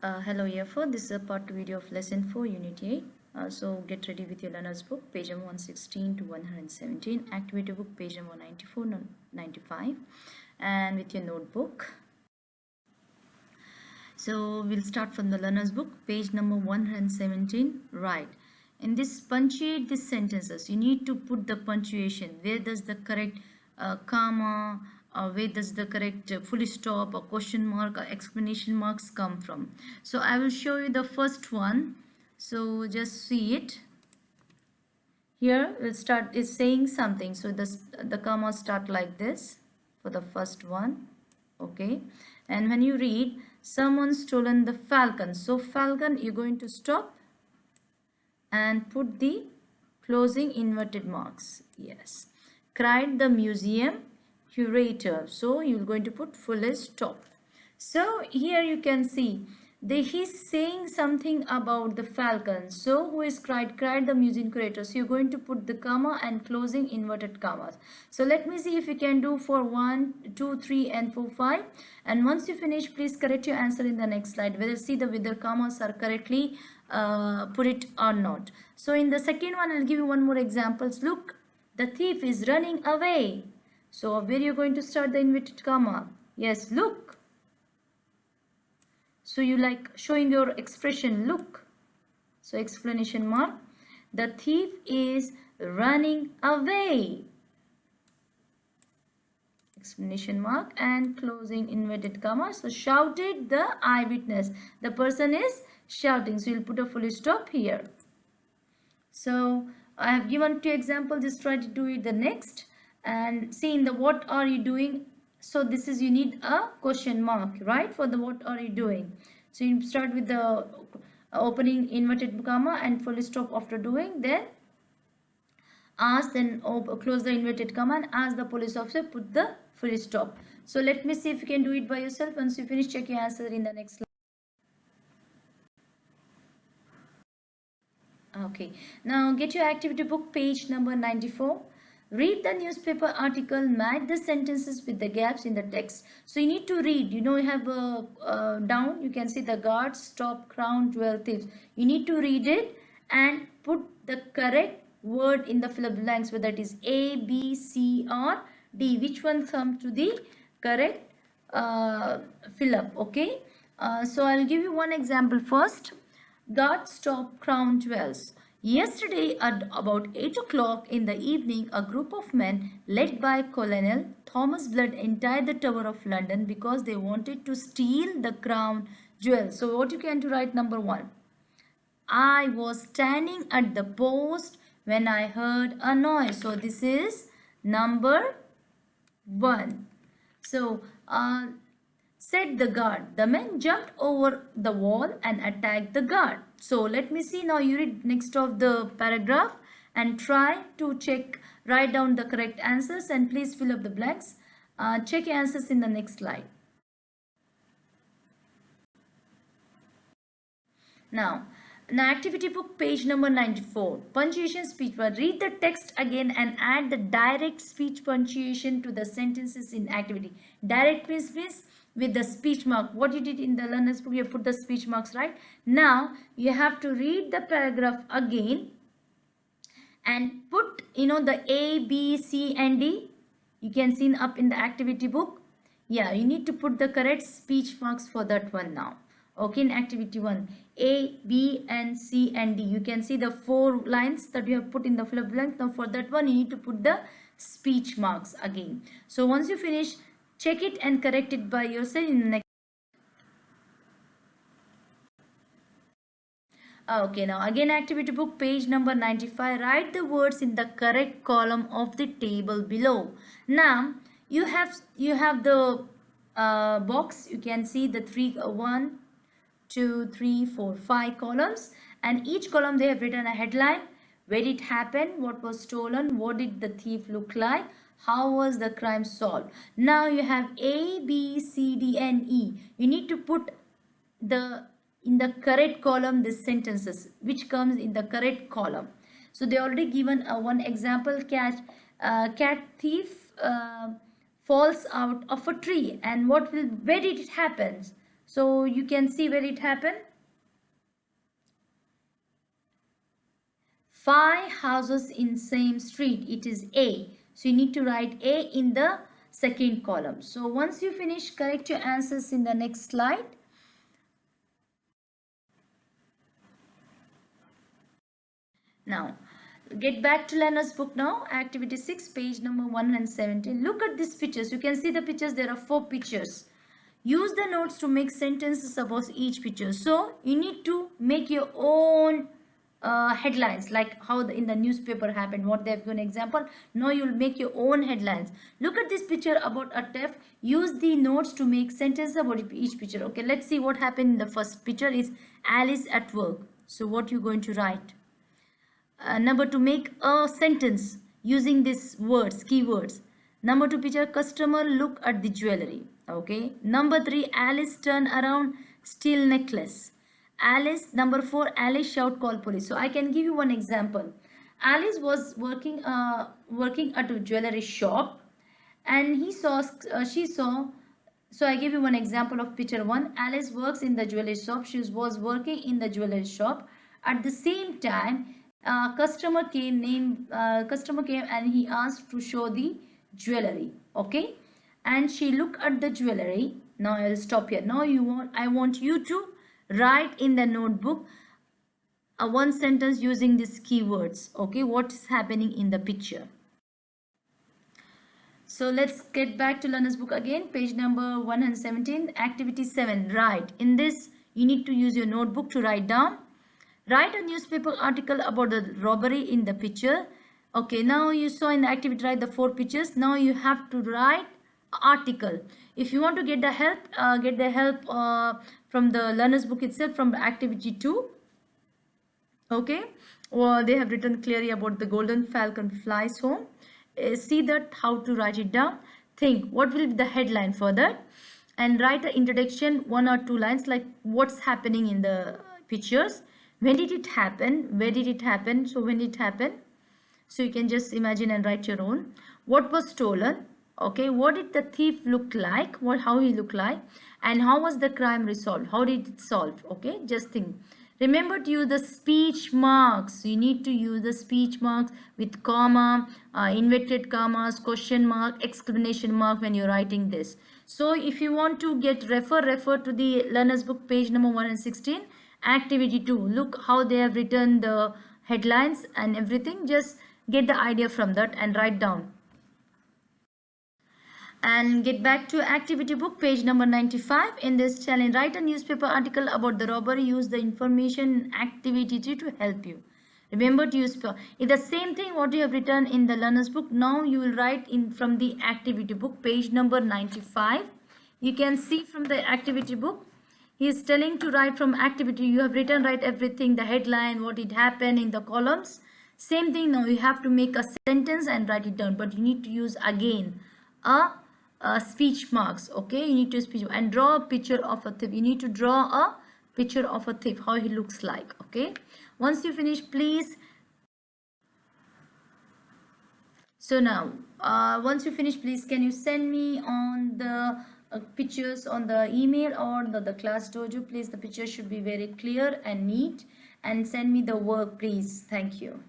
Hello, year 4. This is a part 2 video of lesson 4, unit 8. So get ready with your learner's book, page number 116 to 117, activity book, page number 94, 95, and with your notebook. So we'll start from the learner's book, page number 117. Right. In this, punctuate these sentences. You need to put the punctuation. Where does the correct comma, where does the correct full stop or question mark or exclamation marks come from? So I will show you the first one. So just see it. Here we'll start is saying something. So the comma start like this for the first one. Okay. And when you read, someone stolen the falcon. So falcon, you're going to stop and put the closing inverted marks. Yes. Cried the museum curator. So you're going to put full stop. So here you can see he's saying something about the falcon. So who is cried the museum curator. So you're going to put the comma and closing inverted commas. So let me see if you can do for 1, 2, 3 and 4, 5. And once you finish, please correct your answer in the next slide. Whether commas are correctly put it or not. So in the second one, I'll give you one more examples. Look, the thief is running away. So where you're going to start the inverted comma? Yes, look. So you like showing your expression, look. So exclamation mark. The thief is running away. Exclamation mark and closing inverted comma. So shouted the eyewitness. The person is shouting. So you'll put a full stop here. So I have given 2 examples. Just try to do it the next. And see in the what are you doing? So this is, you need a question mark, right? For the what are you doing? So you start with the opening inverted comma and full stop after doing. Then ask, then close the inverted comma and ask the police officer, put the full stop. So let me see if you can do it by yourself. Once you finish, check your answer in the next slide. Okay, now get your activity book, page number 94. Read the newspaper article, match the sentences with the gaps in the text. So you need to read, you have down, you can see the guards, stop, crown, jewel, thieves. You need to read it and put the correct word in the fill up blanks, whether it is A, B, C or D. Which one comes to the correct fill up, okay? So I'll give you one example first. Guards stop, crown, jewels. Yesterday at about 8 o'clock in the evening, a group of men led by Colonel Thomas Blood entered the Tower of London because they wanted to steal the crown jewels. So what you can do, write number 1. I was standing at the post when I heard a noise. So this is number 1. So said the guard. The men jumped over the wall and attacked the guard. So let me see, now you read next of the paragraph and try to write down the correct answers and please fill up the blanks. Check your answers in the next slide. Now, in activity book, page number 94, punctuation speech word. Read the text again and add the direct speech punctuation to the sentences in activity. Direct means with the speech mark. What you did in the learner's book, you put the speech marks, right? Now you have to read the paragraph again and put the A, B, C and D. You can see up in the activity book. Yeah, you need to put the correct speech marks for that one now. Okay, in activity 1, A, B and C and D. You can see the 4 lines that you have put in the fill up blank. Now for that one, you need to put the speech marks again. So once you finish, check it and correct it by yourself in the next. Okay, now again activity book, page number 95. Write the words in the correct column of the table below. Now you have the box. You can see the 1, 2, 3, 4, 5 columns, and each column they have written a headline. Where did it happen? What was stolen? What did the thief look like? How was the crime solved? Now you have A, B, C, D and E. You need to put in the correct column the sentences which comes in the correct column. So they already given one example. Cat thief falls out of a tree, and where did it happen? So you can see where it happened. 5 houses in same street, it is A. So you need to write A in the second column. So once you finish, correct your answers in the next slide. Now get back to learner's book now. Activity 6, page number 117. Look at these pictures. You can see the pictures. There are 4 pictures. Use the notes to make sentences about each picture. So you need to make your own headlines, like how in the newspaper happened, what they have given example. Now you'll make your own headlines. Look at this picture about a theft. Use the notes to make sentences about each picture. Okay, let's see what happened in the first picture is Alice at work. So what you going to write? Number 2, make a sentence using these words, keywords. Number 2 picture, customer look at the jewelry. Okay. Number 3, Alice turn around, steal necklace. Alice, number 4, Alice shout, call police. So I can give you one example. Alice was working at a jewelry shop, and she saw. So I give you one example of picture 1. Alice works in the jewelry shop. She was working in the jewelry shop. At the same time, customer came and he asked to show the jewelry. Okay, and she looked at the jewelry. Now I'll stop here. Now I want you to write in the notebook one sentence using these keywords. Okay, what is happening in the picture. So let's get back to learner's book again, page number 117, activity 7. Write. In this you need to use your notebook to write down. Write a newspaper article about the robbery in the picture. Okay, now you saw in the activity, write the 4 pictures. Now you have to write article. If you want to get the help, from the learner's book itself, from activity 2. Okay, or they have written clearly about the golden falcon flies home. See that how to write it down. Think what will be the headline for that, and write an introduction, 1 or 2 lines, like what's happening in the pictures. When did it happen? Where did it happen? So when it happened, so you can just imagine and write your own. What was stolen? Okay, what did the thief look like? How he looked like? And how was the crime resolved? How did it solve? Okay, just think. Remember to use the speech marks. You need to use the speech marks with comma, inverted commas, question mark, exclamation mark when you're writing this. So if you want to refer to the learner's book, page number 116. Activity 2, look how they have written the headlines and everything. Just get the idea from that and write down. And get back to activity book, page number 95. In this challenge, write a newspaper article about the robbery. Use the information activity 3 to help you. Remember to use it's the same thing what you have written in the learner's book. Now you will write in from the activity book, page number 95. You can see from the activity book, he is telling to write from activity. You have written, write everything, the headline, what it happened in the columns. Same thing, now you have to make a sentence and write it down, but you need to use again a speech marks. Okay, you need to speech and draw a picture of a thief. You need to draw a picture of a thief, how he looks like. Okay, once you finish, please. So now once you finish, please can you send me on the pictures on the email or the class dojo. Please, the picture should be very clear and neat, and send me the work, please. Thank you.